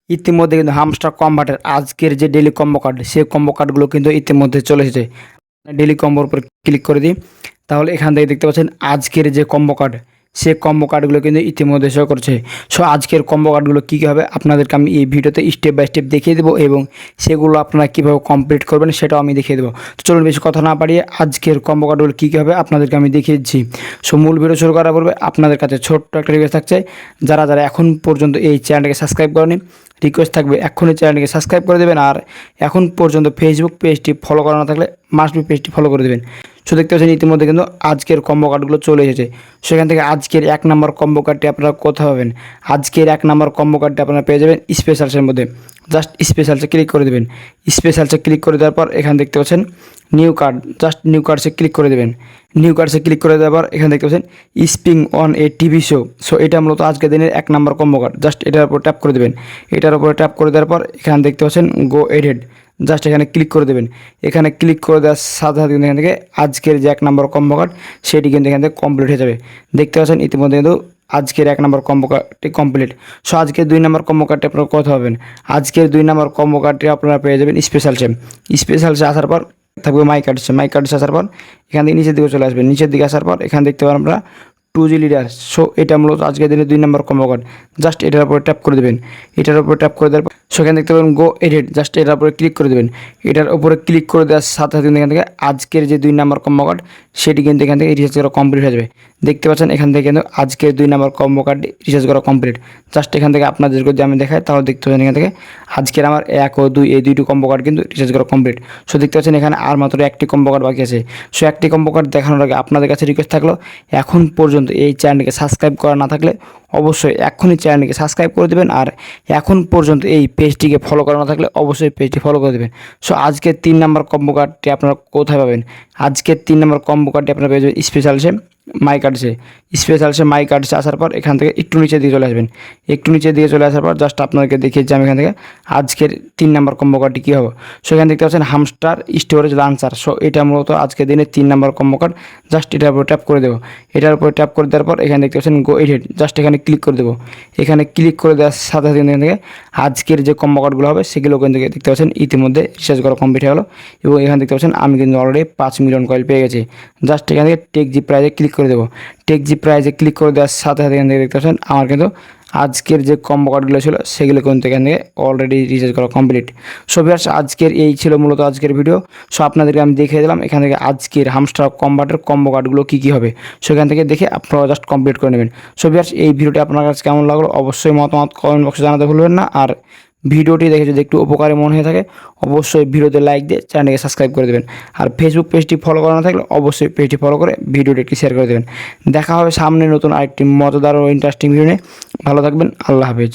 ইতিমধ্যে কিন্তু হামস্টার কম্বাটের আজকের যে ডেলি কম্বো কার্ড সেই কম্বো কার্ডগুলো কিন্তু ইতিমধ্যে চলে এসেছে। ডেলি কম্বোর উপর ক্লিক করে দিই, তাহলে এখান থেকে দেখতে পাচ্ছেন আজকের যে কম্বো কার্ড সেই কম্বো কার্ডগুলো কিন্তু ইতিমধ্যে শো করছে। সো আজকের কম্বো কার্ডগুলো কী কী হবে আপনাদেরকে আমি এই ভিডিওতে স্টেপ বাই স্টেপ দেখিয়ে দেবো এবং সেগুলো আপনারা কীভাবে কমপ্লিট করবেন সেটাও আমি দেখিয়ে দেবো। তো চলুন বেশি কথা না বাড়িয়ে আজকের কম্বো কার্ডগুলো কী কী হবে আপনাদেরকে আমি দেখিয়ে দিচ্ছি। সো মূল ভিডিও শুরু করার পূর্বে আপনাদের কাছে ছোট্ট একটা রিকোয়েস্ট থাকছে, যারা যারা এখন পর্যন্ত এই চ্যানেলটাকে সাবস্ক্রাইব করেনি রিকোয়েস্ট থাকবে এখনই চ্যানেলটিকে সাবস্ক্রাইব করে দেবেন, আর এখন পর্যন্ত ফেসবুক পেজটি ফলো করা না থাকলে মাস্ট বি পেজটি ফলো করে দেবেন। সো দেখতে পাচ্ছেন ইতিমধ্যে কিন্তু আজকের কম্বো কার্ডগুলো চলে এসেছে। সেখান থেকে আজকের 1 নম্বর কম্বো কার্ডটি আপনারা কোথায় পাবেন? আজকের 1 নম্বর কম্বো কার্ডটি আপনারা পেয়ে যাবেন স্পেশালসের মধ্যে। জাস্ট স্পেশালসে ক্লিক করে দেবেন। স্পেশালসে ক্লিক করে দেওয়ার পর এখানে দেখতে পাচ্ছেন নিউ কার্ড, জাস্ট নিউ কার্ডসে ক্লিক করে দেবেন। নিউ কার্ডসে ক্লিক করে দেওয়ার পর এখানে দেখতে পাচ্ছেন spin on a TV show. So এটা মূলত আজকের দিনের 1 নম্বর কম্বো কার্ড। জাস্ট এটার উপর ট্যাপ করে দেবেন। এটার উপরে ট্যাপ করে দেওয়ার পর এখানে দেখতে পাচ্ছেন গো এডেড, জাস্ট এখানে ক্লিক করে দেবেন। এখানে ক্লিক করে দেওয়ার সাথে সাথে কিন্তু এখান থেকে আজকের যে 1 নম্বর কম্বো কার্ড সেটি কিন্তু এখান থেকে কমপ্লিট হয়ে যাবে। দেখতে পাচ্ছেন ইতিমধ্যে কিন্তু আজকের 1 নম্বর কম্বো কার্ডটি কমপ্লিট। সো আজকের 2 নম্বর কম্বো কার্ডটি আপনারা কোথায় পাবেন? আজকের 2 নম্বর কম্বো কার্ডটি আপনারা পেয়ে যাবেন স্পেশালসে। স্পেশালসে আসার পর থাকবে মাই কার্ডসে। মাই কার্ডসে আসার পর এখান থেকে নিচের দিকে চলে আসবেন। নিচের দিকে আসার পর এখানে দেখতে পাবেন আমরা 2G লিডার। সো এটা মূলত আজকের দিনে 2 নম্বর কম্বো কার্ড। জাস্ট এটার উপরে ট্যাপ করে দেবেন। এটার উপরে ট্যাপ করে দেওয়ার পর সেখানে দেখতে পাবেন গো এডিট, জাস্ট এটার উপরে ক্লিক করে দেবেন। এটার উপরে ক্লিক করে দেওয়ার সাথে সাথে এখান থেকে আজকের যে 2 নম্বর কম্বো কার্ড সেটি কিন্তু এখান থেকে রিচার্জ করা কমপ্লিট হয়ে যাবে। দেখতে পাচ্ছেন এখান থেকে কিন্তু আজকের 2 নম্বর কম্বো কার্ড রিচার্জ করা কমপ্লিট। জাস্ট এখান থেকে আপনাদের যদি আমি দেখাই তাহলে দেখতে পাচ্ছেন এখান থেকে আজকের আমার 1 ও 2 এই 2টি কম্বো কার্ড কিন্তু রিচার্জ করা কমপ্লিট। সো দেখতে পাচ্ছেন এখানে আর মাত্র 1টি কম্বো কার্ড বাকি আছে। সো 1টি কম্বো কার্ড দেখানোর আগে আপনাদের কাছে রিকোয়েস্ট থাকলো, এখন পর্যন্ত এই চ্যানেলটিকে সাবস্ক্রাইব করা না থাকলে অবশ্যই এখনই চ্যানেলটিকে সাবস্ক্রাইব করে দেবেন, আর এখন পর্যন্ত এই পেজটিকে ফলো করা না থাকলে অবশ্যই পেজটি ফলো করে দেবেন। সো আজকের 3 নম্বর কম্বো কার্ডটি আপনারা কোথায় পাবেন? আজকের 3 নম্বর কম্বো কার্ডটি আপনারা পেয়ে যাবেন স্পেশালসে মাই কার্ডসে। স্পেশালসে মাই কার্ডসে আসার পর এখান থেকে একটু নিচের দিকে চলে আসবেন। একটু নিচের দিকে চলে আসার পর জাস্ট আপনাদেরকে দেখিয়েছি আমি এখান থেকে আজকের 3 নম্বর কম্বো কার্ডটি কী হবে। সো এখানে দেখতে পাচ্ছেন হামস্টার স্টোরেজ লাঞ্চার। সো এটা মূলত আজকের দিনে 3 নম্বর কম্বো কার্ড। জাস্ট এটার উপর ট্যাপ করে দেবো। এটার উপরে ট্যাপ করে দেওয়ার পর এখানে দেখতে পাচ্ছেন গো এডিট, জাস্ট এখানে ক্লিক করে দেবো। এখানে ক্লিক করে দেওয়ার সাথে সাথে এখান থেকে আজকের যে কম্বো কার্ডগুলো হবে সেগুলো এখান থেকে দেখতে পাচ্ছেন ইতিমধ্যে রিচার্জ করা কমপ্লিট হয়ে গেলো এবং এখানে দেখতে পাচ্ছেন আমি কিন্তু অলরেডি 5 মিলিয়ন কয়েল পেয়ে গেছি। জাস্ট এখান থেকে টেক জি প্রাইজে ক্লিক করে দেবো। টেক জি প্রাইজে ক্লিক করে দেওয়ার সাথে সাথে এখান থেকে দেখতে পাচ্ছেন আমার কিন্তু আজকের যে কম্বো কার্ডগুলো ছিল সেগুলো কিন্তু এখান থেকে অলরেডি রিচার্জ করা কমপ্লিট। সো ভিউয়ার্স আজকের এই ছিল মূলত আজকের ভিডিও। সো আপনাদেরকে আমি দেখিয়ে দিলাম এখান থেকে আজকের হামস্টার কম্বাটের কম্বো কার্ডগুলো কী কী হবে। সো এখান থেকে দেখে আপনারা জাস্ট কমপ্লিট করে নেবেন। সো ভিউয়ার্স এই ভিডিওটি আপনার কাছে কেমন লাগলো অবশ্যই মতামত কমেন্ট বক্সে জানাতে ভুলবেন না, আর ভিডিওটি দেখে যদি একটু উপকারী মনে হয়ে থাকে অবশ্যই ভিডিওতে লাইক দিয়ে চ্যানেলকে সাবস্ক্রাইব করে দেবেন, আর ফেসবুক পেজটি ফলো করা না থাকলে অবশ্যই পেজটি ফলো করে ভিডিওটি একটি শেয়ার করে দেবেন। দেখা হবে সামনে নতুন আরেকটি মজাদার ও ইন্টারেস্টিং ভিডিও নিয়ে। ভালো থাকবেন, আল্লাহ হাফেজ।